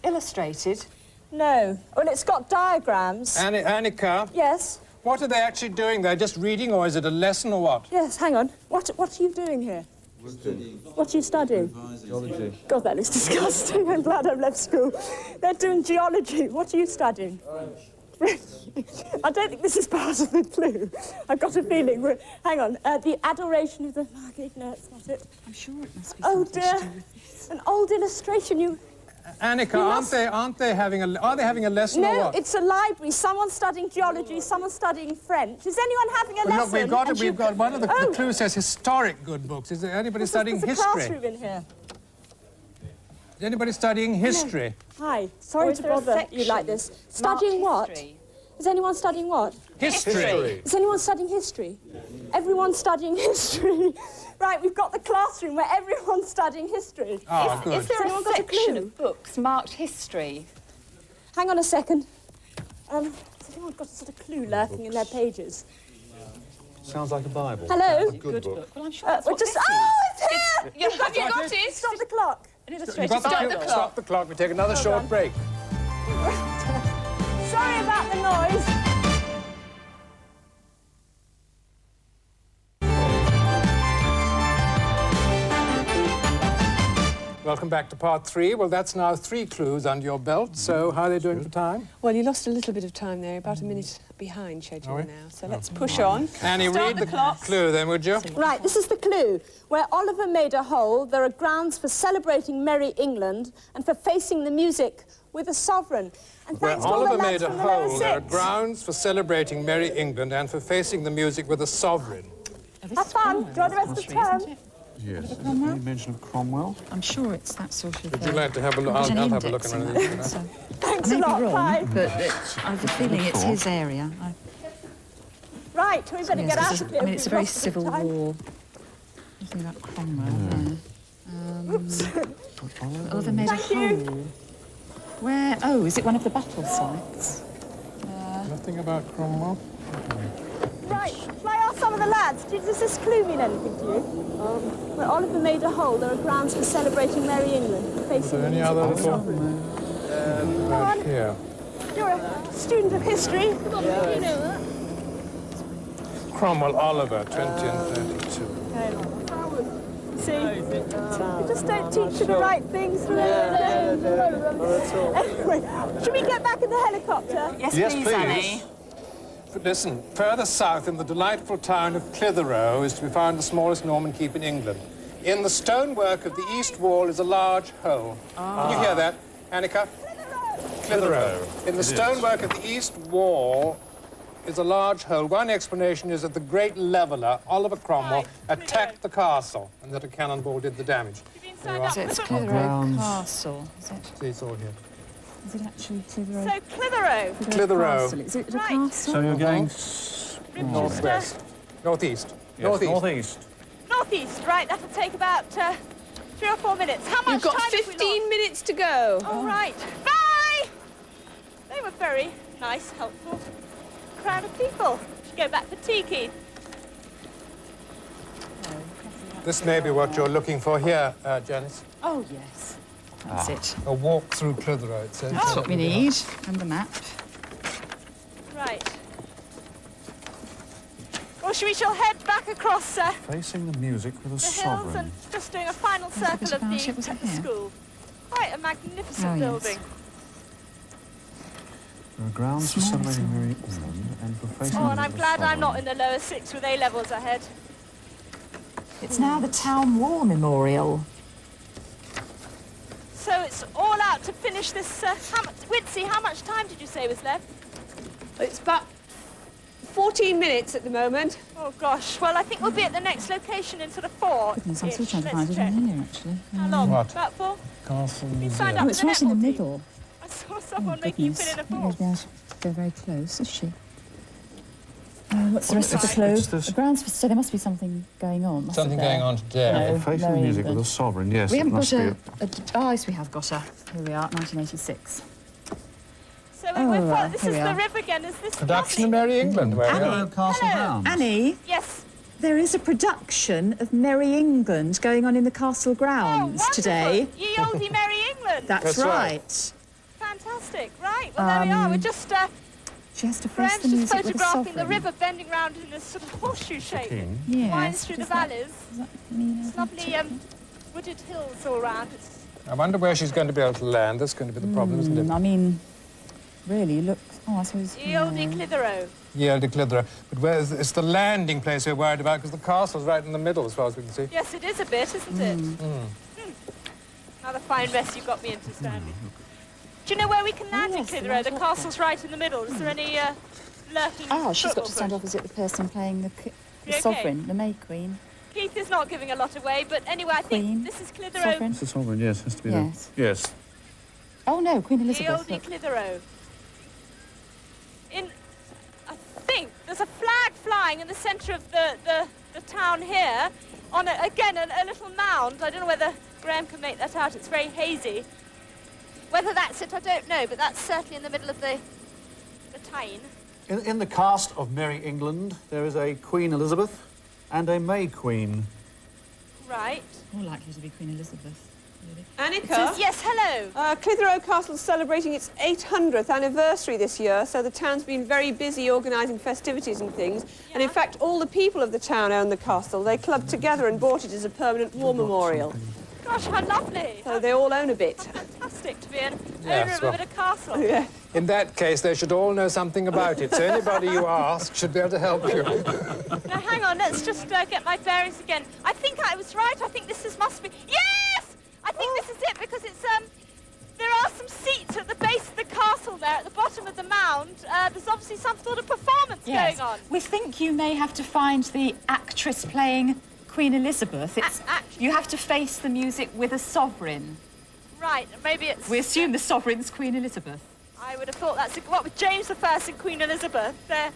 Illustrated? No. Well, it's got diagrams. Anneka? Yes? What are they actually doing there? Just reading, or is it a lesson, or what? Yes, hang on. What are you doing here? What are you studying? Geology. God, that is disgusting. I'm glad I've left school. They're doing geology. What are you studying? I don't think this is part of the clue. I've got a feeling. Hang on. The adoration of the... No, it's not it. I'm sure it must be Oh, something dear. to do with this. An old illustration. Anneka, are they having a lesson or No, what? it's a library. Someone's studying geology, someone's studying French. Is anyone having a lesson? Look, we've got one of the clues says historic good books. Is there anybody studying There's history? a classroom in here. Is anybody studying history? Hi, sorry to bother you like this. Studying what? Is anyone studying what? History. Is anyone studying history? Everyone's studying history. Right, we've got the classroom where everyone's studying history. Oh, good. Is there Anyone a got a section clue? of books marked history? Hang on a second. Has anyone got a sort of clue lurking in their pages? Sounds like a Bible. Hello? Good book. Well, I'm sure that's what this it's here! Have you got it? Stop the clock. An You've illustrated got Stop the to clock. stop the clock. We take another short break. Sorry about the noise. Welcome back to part 3. Well, that's now 3 clues under your belt. So how are they doing for time? Well, you lost a little bit of time there, about a minute behind schedule we? now. So let's push on. Annie, read the clue then, would you? Right, this is the clue. Where Oliver made a hole, there are grounds for celebrating Merry England and for facing the music with a sovereign. And Where thanks to all the Oliver lads made a from the lower hole, there are six. grounds for celebrating Merry England and for facing the music with a sovereign. Have fun. Enjoy the rest of the term. Yes. Any mention of Cromwell? I'm sure it's that sort of... Would you like to have a look? I'll have a look at one of these. Thanks I a may lot. be wrong, Bye. but I have a feeling it's his area. Right, we better get out of here. I mean, it's a very We've lost a bit civil of time. war. Nothing about Cromwell there. Oops. Oliver made Thank a you. hole. Where? Oh, is it one of the battle sites? Nothing about Cromwell? Right, shall I ask some of the lads? Does this clue mean anything to you? Where Oliver made a hole, there are grounds for celebrating Merry England. Is there any other little... Right here. You're a student of history. You know that. Cromwell Oliver, 20 and 32. See, you just don't teach you the right things. Anyway, should we get back in the helicopter? Yes, please, Annie. Listen, further south in the delightful town of Clitheroe is to be found the smallest Norman keep in England. In the stonework of the east wall is a large hole. Can you hear that, Anneka? Clitheroe. In the stonework of the east wall is a large hole. One explanation is that the great leveller, Oliver Cromwell, attacked the castle and that a cannonball did the damage. There you are. So it's Clitheroe Castle, is it? See, it's all here. Is it actually Clitheroe? So, Clitheroe. Clitheroe. Castle. Is it a castle? So you're going... Northwest. Northeast. Yes, Northeast. northeast. Northeast, right, that'll take about 3 or 4 minutes. How much You've got time have we 15 lost? minutes to go. All right. Bye! a very nice, helpful crowd of people. Should go back for tea, Keith. This may be what you're looking for here, Janice. Oh, yes. That's it. A walk through Clitheroe, it says. That's what we need. And the map. Right. Well, we shall head back across Facing the music with a the hills sovereign. and just doing a final circle of the school. Quite a magnificent building. There are grounds for celebrating Mary England and for facing Oh, and I'm glad I'm not in the lower six with A-levels ahead. It's now the Town War Memorial. So it's all out to finish this. Witsy, how much time did you say was left? It's about 14 minutes at the moment. Oh, gosh. Well, I think we'll be at the next location in sort of 4. Goodness, I'm still trying to find it in here, actually. How long? What? About 4? Castle You signed up Oh, for it's the right in the netball team. middle. I saw someone making you fill in a form. They're very close, is she? What's the rest of the it's clue? this- The grounds for... So there must be something going on, mustn't Something there? going on today. No, Facing Mary the music England. with a sovereign, yes. We it haven't must got be oh, yes, we have got her. Here we are, 1986. So we're right, this here is we the are. river again. Is this Production of lovely? Mary England, where we are. Hello, Castle Grounds. Annie, Yes. there is a production of Merry England going on in the castle Oh, grounds wonderful. today. Ye olde Merry England. That's right. right. Fantastic. Right. Well, there we are. We're just... She has to face Graham's the just music with a photographing the sovereign. river bending round in this sort of horseshoe shape. Yes. Winds through the does that- valleys. does that mean It's anything lovely to- wooded hills all around. It's I wonder where she's going to be able to land. That's going to be the problem, isn't it? I mean, really, look... Oh, I suppose... Ye olde Clitheroe. Ye olde Clitheroe. But where's it's the landing place we're worried about, because the castle's right in the middle, as far as we can see. Yes, it is a bit, isn't it? Another fine mess you got me into, Stanley. Do you know where we can land in yes, the Clitheroe? one's The up castle's right in the middle. Is there any lurking Oh, she's got football to stand push? opposite the person playing the You okay? sovereign, the May Queen. Keith is not giving a lot away, but anyway, I Queen. think this is Clitheroe. Sovereign. It's a sovereign, yes, has to be Yes. there. Yes. Oh, no, Queen Ye Elizabeth. olde Look. Clitheroe. I think there's a flag flying in the centre of the town here, on again a little mound. I don't know whether Graham can make that out. It's very hazy. Whether that's it, I don't know, but that's certainly in the middle of the Tyne. In the cast of Merry England, there is a Queen Elizabeth and a May Queen. Right. More likely to be Queen Elizabeth, really. Annika? Yes, hello. Clitheroe Castle's celebrating its 800th anniversary this year, so the town's been very busy organising festivities and things. And in fact, all the people of the town own the castle. They clubbed together and bought it as a permanent war memorial. Gosh, how lovely. So they all own a bit. Fantastic to be an Yes, owner of a bit of castle. Yeah. In that case, they should all know something about it, so anybody you ask should be able to help you. Now, hang on, let's just get my bearings again. I think I was right. I think must be... Yes! I think this is it, because it's, there are some seats at the base of the castle there, at the bottom of the mound. There's obviously some sort of performance going on. We think you may have to find the actress playing Queen Elizabeth. You have to face the music with a sovereign. Right, maybe it's... We assume the sovereign's Queen Elizabeth. I would have thought that's... What with James I and Queen Elizabeth, there's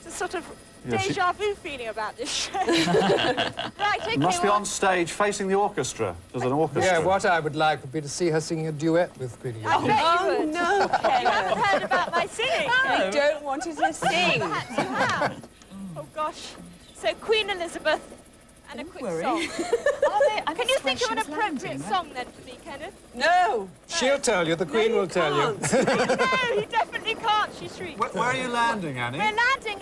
a sort of déjà vu feeling about this show. Right, okay, It must be on stage facing the orchestra. There's an orchestra. Yeah, what I would like would be to see her singing a duet with Queen Elizabeth. I bet you would. No, You haven't heard about my singing. I don't want you to sing. Perhaps you have. Oh, gosh. So, Queen Elizabeth and a quick song. Can you think of an appropriate song, then, for me, Kenneth? No. She'll tell you, the Queen will tell you. No, he definitely can't, she shrieked. Where are you landing, Annie? We're landing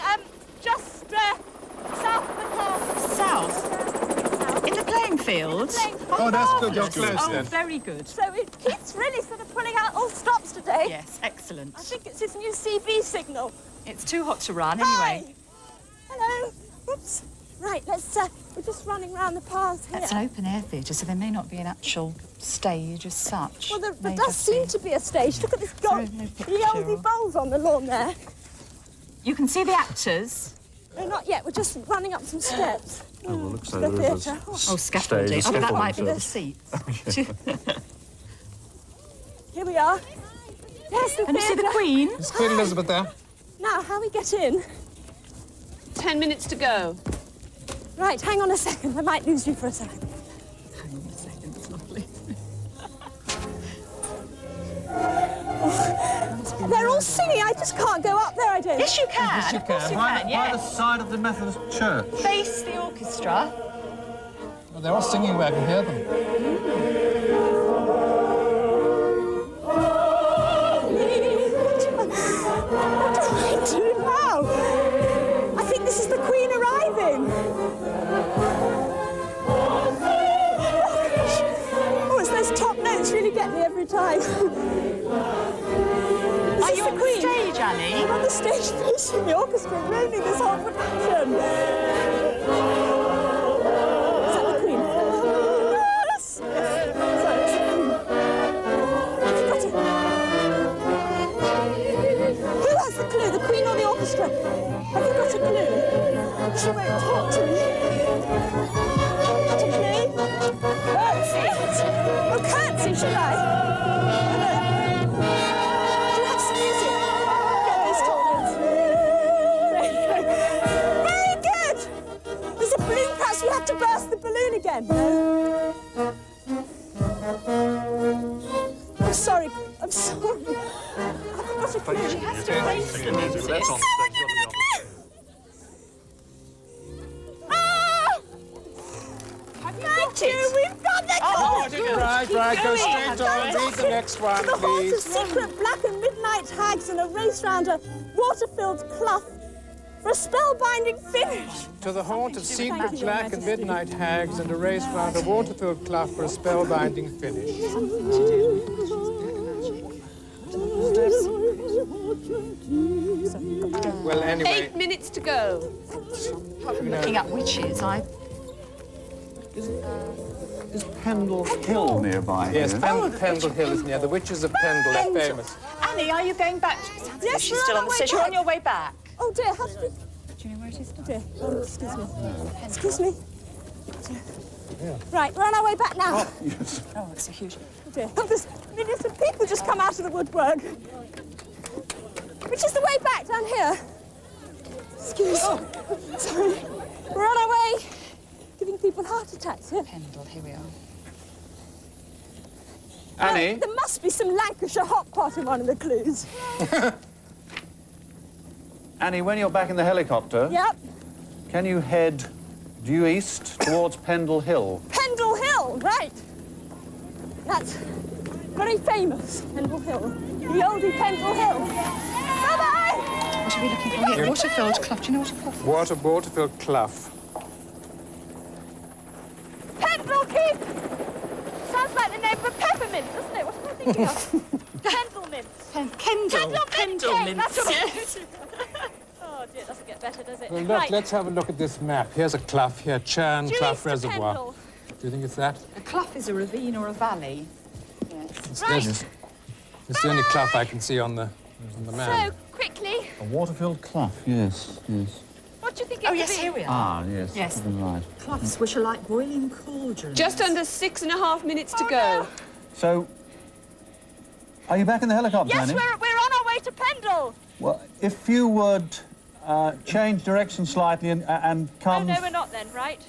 just south of the castle. South? In the playing field? Oh, that's good. You're close, Oh, then. very good. So Keith's really sort of pulling out all stops today. Yes, excellent. I think it's his new CB signal. It's too hot to run, Hi. anyway. Hello. Oops. Right, we're just running round the paths here. That's an open-air theatre, so there may not be an actual stage as such. Well, there May does just seem be- to be a stage. Look at this gold, no the picture oldie of- bowls on the lawn there. You can see the actors. No, not yet. We're just running up some steps. Oh, well, looks The like there is theatre. a Oh, stage, scaffolding. Oh, but that might be the service. seats. Here we are. There's the Can you see the theatre. Queen? Is Queen Elizabeth there? Now, how we get in? 10 minutes to go. Right, hang on a second. I might lose you for a second. Hang on a second, it's lovely. Oh, They're all singing. I just can't go up there, I don't. Yes, you can. Yes, you Of course can. you By can, the yes. side of the Methodist Church. Face the orchestra. Well, they're all singing where I can hear them. What do I do now? I think this is the Queen arriving. Oh, it's those top notes really get me every time. Are you on the stage, Annie? I'm on the stage facing the orchestra, ruining this whole production. Is that the Queen? Yes! Sorry, it's the Queen. Have you got it? Who has the clue, the Queen or the orchestra? Have you got a clue? She won't talk to me. Got a clue? Curtsy! Oh, curtsy, should I? Do you have some music? Get those top notes. Very good! There's a balloon crash, we have to burst the balloon again. I'm sorry, I'm sorry. I've got a clue. She has to face the music. That's on stage. You've got to be on. Thank you, we've got the Right, go straight on. Read the next one, the halls of please. secret black and midnight hags and a race round a water-filled clough for a spellbinding finish. To the haunt of secret Thank you, Your black and Majesty. midnight hags and a race round a water-filled clough for a spellbinding finish. Well, anyway, 8 minutes to go. Looking at witches, Is Pendle Hill nearby yes, here? Pendle Hill is near. The witches of Pendle are famous. Annie, are you going back? Sounds Yes, like she's we're still on on the our stage. way You're on back. your way back. Oh dear, how did we... Do you know where it is? Oh dear, excuse me. Excuse me. Right, we're on our way back now. Yes. Oh, it's a huge... Oh dear. Oh, there's millions of people just come out of the woodwork. Which is the way back, down here. Excuse me. Sorry. We're on our way. Giving people heart attacks here. Pendle, here we are. Annie? There must be some Lancashire hot pot in one of the clues. Annie, when you're back in the helicopter, Yep. can you head due east towards Pendle Hill? Pendle Hill, right. That's very famous, Pendle Hill. The oldie Pendle Hill. Bye-bye! What are we looking for here? Water-filled clough. Do you know what a clough is? Water-filled clough. Pendle Keep! Sounds like the name of a peppermint, doesn't it? What am I thinking of? Kendall mint. Kendall. Kendall mint. That's what Yes. Oh dear, it doesn't get better, does it? Well, look, Right. let's have a look at this map. Here's a clough here, Churn Due Clough east to Reservoir. Pendle. Do you think it's that? A clough is a ravine or a valley. Yes. It's the only clough I can see on the map. So, quickly, A water-filled clough, yes, yes. what do you think it Oh, could yes, be? here we are. Ah, yes. Yes. Right. Cloughs which are like boiling cauldrons. Just under 6.5 minutes to go. So, are you back in the helicopter, Yes, Annie? we're on our way to Pendle. Well, if you would change direction slightly and Oh, come... no, we're not then, right?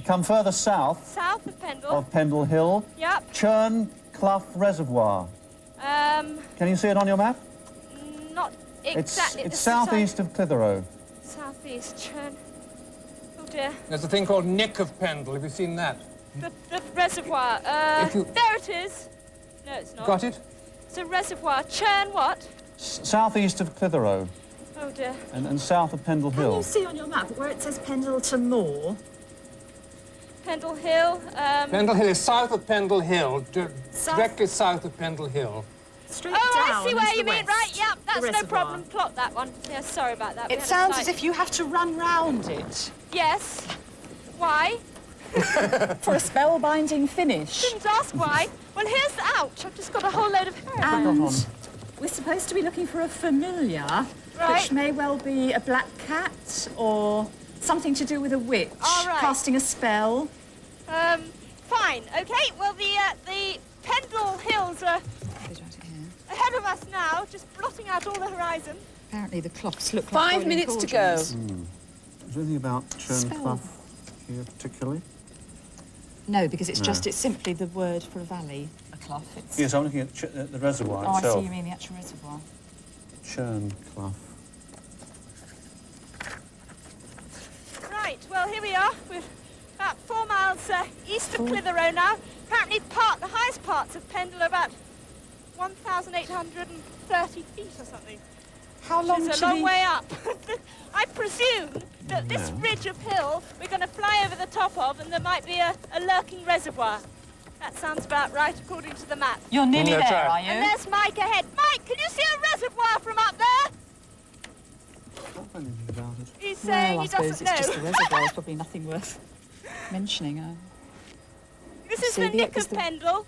come further south South of Pendle. of Pendle Hill. Yep. Churn Clough Reservoir. Can you see it on your map? Not exactly. It's southeast of Clitheroe. Southeast, Churn. Oh dear. There's a thing called Nick of Pendle. Have you seen that? The reservoir. If you- There it is. No, it's not. Got it? It's a reservoir. Churn what? Southeast of Clitheroe Oh dear. and south of Pendle Can Hill. you see on your map where it says Pendleton Moor? Pendle Hill. Pendle Hill is south of Pendle Hill, South- directly south of Pendle Hill. Straight Oh, down. I see where into you the mean. west. Right, yep, that's The no reservoir. problem. Clock that one. Yeah, sorry about that. We It had a sounds slight- as if you have to run round it Yes. Why? for a spellbinding finish. Didn't ask why. Well, here's the ouch. I've just got a whole load of hair. And we're supposed to be looking for a familiar, Right. which may well be a black cat or something to do with a witch All right. casting a spell. Fine. Okay. Well, the Pendle Hills are ahead of us now, just blotting out all the horizon. Apparently the clocks look like 5 boiling minutes to go. cauldrons. Is there anything about Churn Spell. Clough here particularly? No, because it's No. just, it's simply the word for a valley, a clough. It's... Yes, I'm looking at the reservoir Oh, I itself. see you mean the actual reservoir. Churn Clough. Right, well, here we are. We're about 4 miles east of Clitheroe now. Apparently the highest parts of Pendle are about 1,830 feet or something. How long It's a long way up. I presume that this ridge of hill we're going to fly over the top of, and there might be a lurking reservoir. That sounds about right, according to the map. You're nearly there, are you? And there's Mike ahead. Mike, can you see a reservoir from up there? He's saying he doesn't know. I suppose it's just a reservoir. It's probably nothing worth mentioning. This is the Nick of Pendle.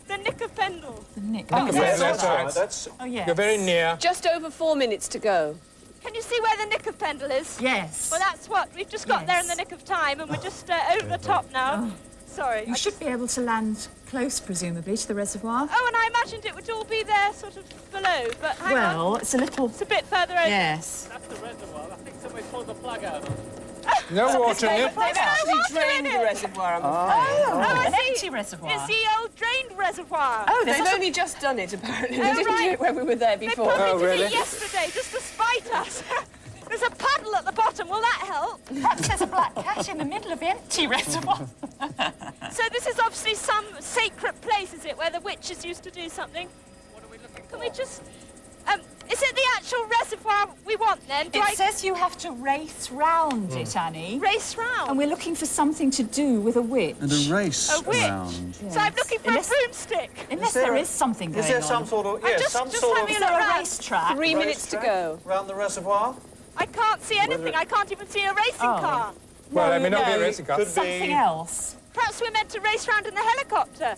The Nick of Pendle. The Nick. Oh, that's right. Oh, yes. You're very near. Just over 4 minutes to go. Can you see where the Nick of Pendle is? Yes. Well, that's what. We've just got there in the nick of time, and we're just over the top now. Oh. Sorry. You should be able to land close, presumably, to the reservoir. Oh, and I imagined it would all be there sort of below, but hang on. Well, it's a little... It's a bit further over. Yes. That's the reservoir. I think somebody pulled the plug out. No water in it. They've actually drained the reservoir, I'm afraid. An empty reservoir. It's the old drained reservoir. Oh, they've only just done it, apparently. They didn't do it when we were there before. They probably did really? it yesterday, just to spite us. There's a puddle at the bottom. Will that help? Perhaps there's a black cat in the middle of the empty reservoir. So this is obviously some sacred place, is it, where the witches used to do something? What are we looking for? Can we just... is it the actual reservoir we want, then? It says you have to race round it, Annie. Race round? And we're looking for something to do with a witch. And a race A witch? round. So I'm looking for a broomstick. Unless there is something going on. Is there some sort of... Yes, some just sort having of... a look Is there a round. racetrack? 3 minutes to go. Round the reservoir? I can't see anything. I can't even see a racing car. Well, I may not be a no, racing car. Could Something be... else. Perhaps we're meant to race round in the helicopter.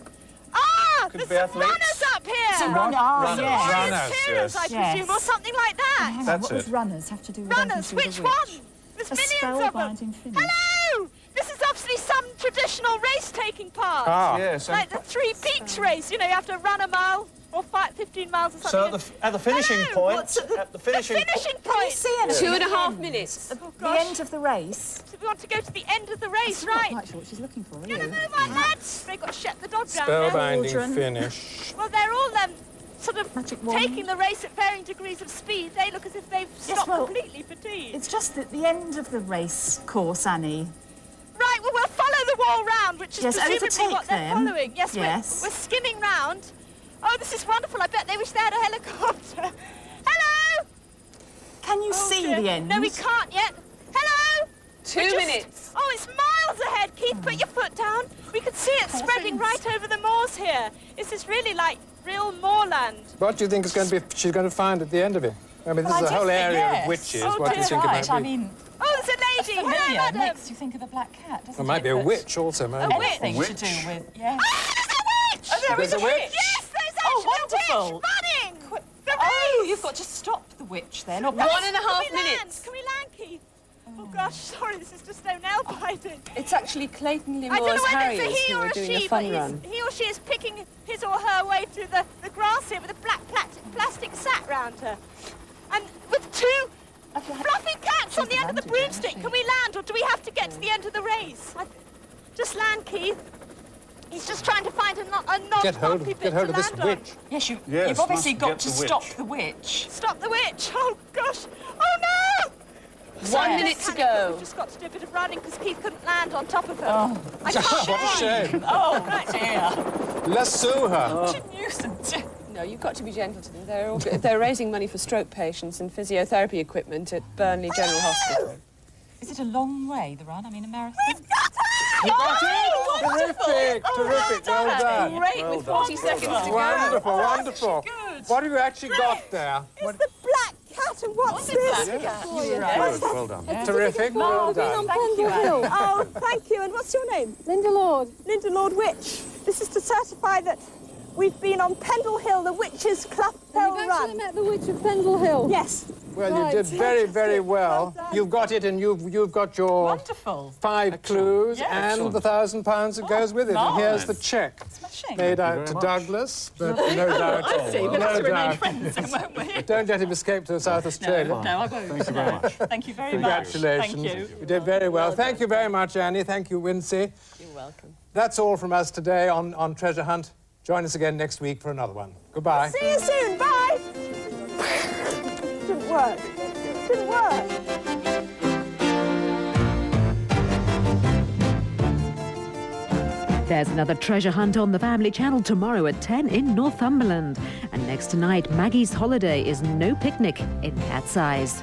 Ah! Could There's be some athletes. runners up here! Some Runners. Charioteers, I Yes. presume, or something like that. Hang on, That's what does it. runners have to do with Runners, anything to do which with a one? witch? There's A millions of them. spellbinding finish. Hello! This is obviously some traditional race-taking part. Ah. Yes. Like the Three Peaks race. You know, you have to run a mile or 15 miles or So something. at the finishing Hello, point... what's at the finishing point? See anything? 2.5 minutes. The end of the race. So we want to go to the end of the race, I'm not right? quite sure what she's looking for, are No, you? my lads. They've got to shut the dog down now. Spellbinding Children. finish. Well, they're all sort of Magic wand. taking the race at varying degrees of speed. They look as if they've stopped well, completely fatigued. It's just at the end of the race course, Annie. Right, well, we'll follow the wall round, which is Yes, presumably overtake what they're them. following. Yes, Yes. We're skimming round. Oh, this is wonderful. I bet they wish they had a helicopter. Hello? Can you Oh, see dear. the end? No, we can't yet. Hello? 2 We're just- minutes. Oh, it's miles ahead. Keith, put your foot down. We can see it spreading right over the moors here. This is really like real moorland. What do you think is going to be? She's going to find at the end of it? I mean, this Well, is I a whole do think, area yes. of witches. Oh, What do you dear. think it Right, might I be? mean, Oh, there's a lady. Hello, familiar. madam. Makes you think of a black cat, doesn't It might be a But witch also, maybe. A witch. Anything A to do with, yeah. Ah, there's a witch! Oh, There's a witch? Yes, there's actually wonderful. a witch running. The Oh, race. you've got to stop the witch then. Or 1.5 Can we land? minutes. Can we land, Keith? Oh gosh, sorry, this is just so nail biting. It's actually Clayton I don't know Lemore's whether Harriers it's a he who or are a doing she, a but fun run. he or she is picking his or her way through the grass here with a black plastic sack round her. And with two fluffy cats on the end of the broomstick. Can we land, or do we have to get to the end of the race? Just land, Keith. He's just trying to find a Get hold non-bumpy of, bit get hold to of this land on. witch. Yes, Yes, you've obviously must got get to the stop witch. the witch. Stop the witch! Oh gosh! Oh no! 1 minute to go. We've just got to do a bit of running because Keith couldn't land on top of her. Oh, I can't What a run. shame. oh dear. Lasso her. Such a nuisance. No, you've got to be gentle to them. They're raising money for stroke patients and physiotherapy equipment at Burnley General Hospital. Is it a long way, the run? I mean, a marathon? You got it! Terrific! Terrific! Well done. Great, with 40 seconds to go. Wonderful, wonderful. Good. What have you actually got there? It's the black cat, and what's this? Well done. Terrific, well done. Thank you, Anne. Oh, thank you. And what's your name? Linda Lord. Linda Lord Witch. This is to certify that we've been on Pendle Hill, the Witch's Clough Bell You've Run. actually met the Witch of Pendle Hill. Yes. Well, Right. you did very, very well. Well done. You've got it, and you've got your Wonderful. 5 clues Yeah. and the £1,000 that goes with it. And here's the nice. check Smashing. made out very to much. Douglas, but no doubt. I see. We'll no have to remain doubt. friends then, won't we? Don't let him escape to South Australia. No, I won't. Thank you very much. Thank you very much. Congratulations. Thank you. You did very well. Thank you very much, Annie. Thank you, Wincy. You're welcome. That's all from us today on Treasure Hunt. Join us again next week for another one. Goodbye. See you soon. Bye. work. It didn't work. There's another treasure hunt on the Family Channel tomorrow at 10 in Northumberland. And next tonight, Maggie's Holiday is no picnic in Cat's Eyes.